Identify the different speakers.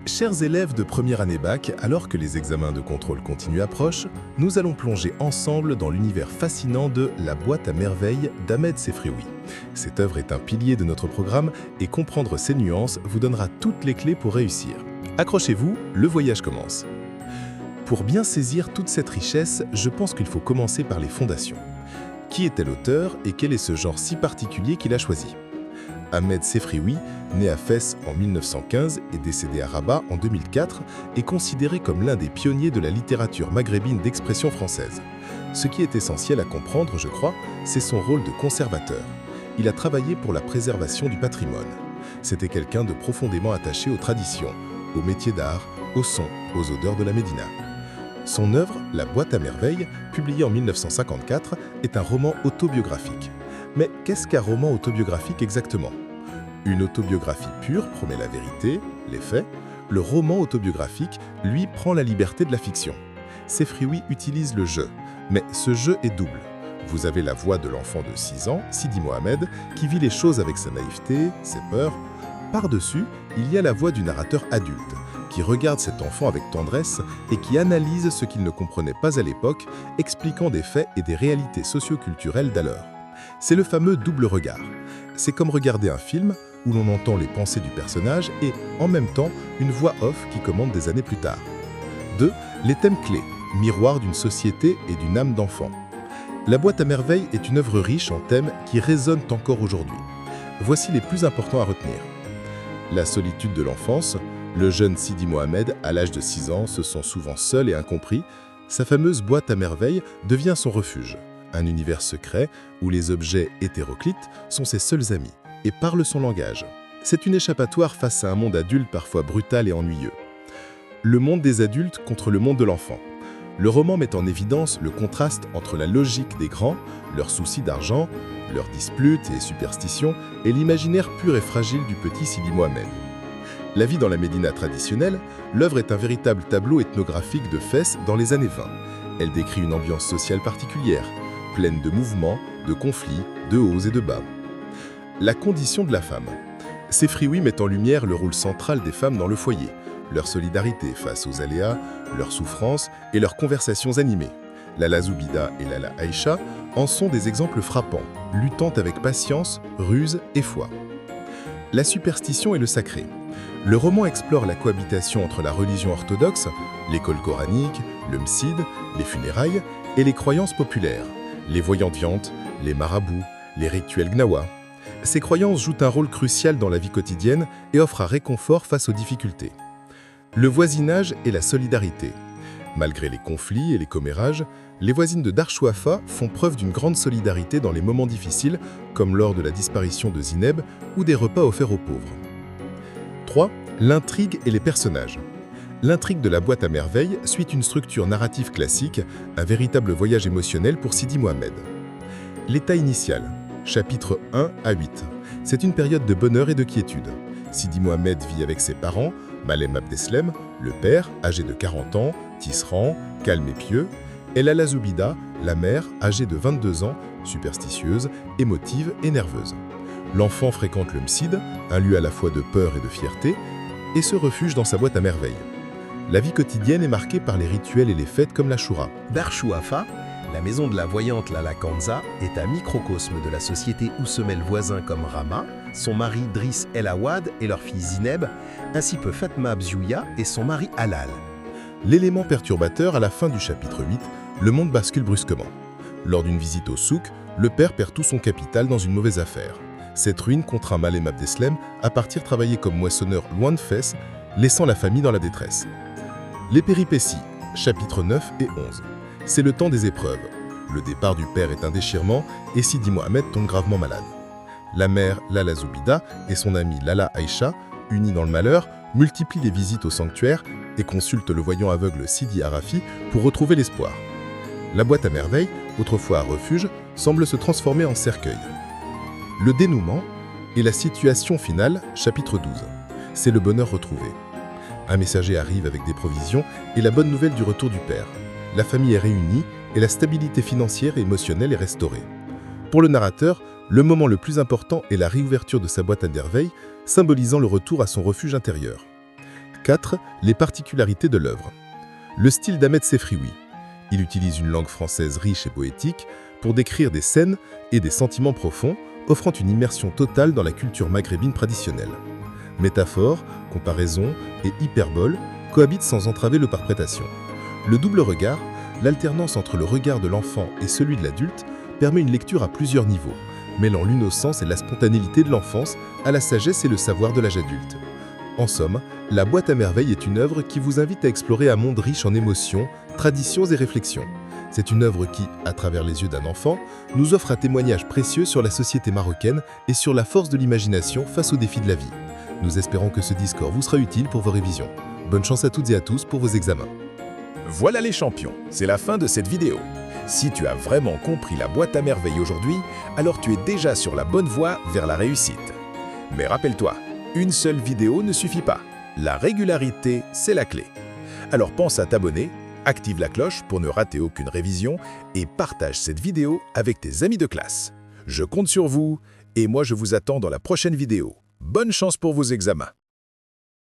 Speaker 1: Chers élèves de première année bac, alors que les examens de contrôle continu approchent, nous allons plonger ensemble dans l'univers fascinant de La boîte à merveilles d'Ahmed Sefrioui. Cette œuvre est un pilier de notre programme et comprendre ses nuances vous donnera toutes les clés pour réussir. Accrochez-vous, le voyage commence. Pour bien saisir toute cette richesse, je pense qu'il faut commencer par les fondations. Qui était l'auteur et quel est ce genre si particulier qu'il a choisi ? Ahmed Sefrioui, né à Fès en 1915 et décédé à Rabat en 2004, est considéré comme l'un des pionniers de la littérature maghrébine d'expression française. Ce qui est essentiel à comprendre, je crois, c'est son rôle de conservateur. Il a travaillé pour la préservation du patrimoine. C'était quelqu'un de profondément attaché aux traditions, aux métiers d'art, aux sons, aux odeurs de la Médina. Son œuvre, La boîte à merveilles, publiée en 1954, est un roman autobiographique. Mais qu'est-ce qu'un roman autobiographique exactement ? Une autobiographie pure promet la vérité, les faits. Le roman autobiographique, lui, prend la liberté de la fiction. Sefrioui utilise le jeu, mais ce jeu est double. Vous avez la voix de l'enfant de 6 ans, Sidi Mohamed, qui vit les choses avec sa naïveté, ses peurs. Par-dessus, il y a la voix du narrateur adulte, qui regarde cet enfant avec tendresse et qui analyse ce qu'il ne comprenait pas à l'époque, expliquant des faits et des réalités socio-culturelles d'alors. C'est le fameux double regard. C'est comme regarder un film où l'on entend les pensées du personnage et, en même temps, une voix off qui commande des années plus tard. 2. Les thèmes clés, miroir d'une société et d'une âme d'enfant. La boîte à merveilles est une œuvre riche en thèmes qui résonnent encore aujourd'hui. Voici les plus importants à retenir. La solitude de l'enfance. Le jeune Sidi Mohamed, à l'âge de 6 ans, se sent souvent seul et incompris. Sa fameuse boîte à merveilles devient son refuge. Un univers secret où les objets hétéroclites sont ses seuls amis et parlent son langage. C'est une échappatoire face à un monde adulte parfois brutal et ennuyeux. Le monde des adultes contre le monde de l'enfant. Le roman met en évidence le contraste entre la logique des grands, leurs soucis d'argent, leurs disputes et superstitions, et l'imaginaire pur et fragile du petit Sidi Mohamed. La vie dans la Médina traditionnelle, l'œuvre est un véritable tableau ethnographique de Fès dans les années 20. Elle décrit une ambiance sociale particulière, pleine de mouvements, de conflits, de hauts et de bas. La condition de la femme. Sefrioui met en lumière le rôle central des femmes dans le foyer, leur solidarité face aux aléas, leurs souffrances et leurs conversations animées. Lala Zoubida et Lala Aïcha en sont des exemples frappants, luttant avec patience, ruse et foi. La superstition et le sacré. Le roman explore la cohabitation entre la religion orthodoxe, l'école coranique, le msid, les funérailles et les croyances populaires. Les voyantes viandes, les marabouts, les rituels gnawa. Ces croyances jouent un rôle crucial dans la vie quotidienne et offrent un réconfort face aux difficultés. Le voisinage et la solidarité. Malgré les conflits et les commérages, les voisines de Darchouafa font preuve d'une grande solidarité dans les moments difficiles, comme lors de la disparition de Zineb ou des repas offerts aux pauvres. 3. L'intrigue et les personnages. L'intrigue de La boîte à merveilles suit une structure narrative classique, un véritable voyage émotionnel pour Sidi Mohamed. L'état initial, chapitres 1 à 8. C'est une période de bonheur et de quiétude. Sidi Mohamed vit avec ses parents, Malem Abdeslem, le père, âgé de 40 ans, tisserand, calme et pieux, et Lala Zoubida, la mère, âgée de 22 ans, superstitieuse, émotive et nerveuse. L'enfant fréquente le msid, un lieu à la fois de peur et de fierté, et se refuge dans sa boîte à merveilles. La vie quotidienne est marquée par les rituels et les fêtes comme la Choura.
Speaker 2: Darchouafa, la maison de la voyante Lala Kanza, est un microcosme de la société où se mêlent voisins comme Rama, son mari Driss El Awad et leur fille Zineb, ainsi que Fatma Abzouya et son mari Halal.
Speaker 1: L'élément perturbateur à la fin du chapitre 8, le monde bascule brusquement. Lors d'une visite au souk, le père perd tout son capital dans une mauvaise affaire. Cette ruine contraint Malem Abdeslem à partir travailler comme moissonneur loin de Fès, laissant la famille dans la détresse. Les péripéties, chapitres 9 et 11. C'est le temps des épreuves. Le départ du père est un déchirement et Sidi Mohamed tombe gravement malade. La mère Lala Zoubida et son amie Lala Aïcha, unis dans le malheur, multiplient les visites au sanctuaire et consultent le voyant aveugle Sidi Arafi pour retrouver l'espoir. La boîte à merveilles, autrefois un refuge, semble se transformer en cercueil. Le dénouement et la situation finale, chapitre 12. C'est le bonheur retrouvé. Un messager arrive avec des provisions et la bonne nouvelle du retour du père. La famille est réunie et la stabilité financière et émotionnelle est restaurée. Pour le narrateur, le moment le plus important est la réouverture de sa boîte à merveilles, symbolisant le retour à son refuge intérieur. 4. Les particularités de l'œuvre. Le style d'Ahmed Sefrioui. Il utilise une langue française riche et poétique pour décrire des scènes et des sentiments profonds, offrant une immersion totale dans la culture maghrébine traditionnelle. Métaphores, comparaisons et hyperboles cohabitent sans entraver l'interprétation. Le double regard, l'alternance entre le regard de l'enfant et celui de l'adulte, permet une lecture à plusieurs niveaux, mêlant l'innocence et la spontanéité de l'enfance à la sagesse et le savoir de l'âge adulte. En somme, La boîte à merveilles est une œuvre qui vous invite à explorer un monde riche en émotions, traditions et réflexions. C'est une œuvre qui, à travers les yeux d'un enfant, nous offre un témoignage précieux sur la société marocaine et sur la force de l'imagination face aux défis de la vie. Nous espérons que ce Discord vous sera utile pour vos révisions. Bonne chance à toutes et à tous pour vos examens.
Speaker 3: Voilà les champions, c'est la fin de cette vidéo. Si tu as vraiment compris la boîte à merveilles aujourd'hui, alors tu es déjà sur la bonne voie vers la réussite. Mais rappelle-toi, une seule vidéo ne suffit pas. La régularité, c'est la clé. Alors pense à t'abonner, active la cloche pour ne rater aucune révision et partage cette vidéo avec tes amis de classe. Je compte sur vous et moi je vous attends dans la prochaine vidéo. Bonne chance pour vos examens.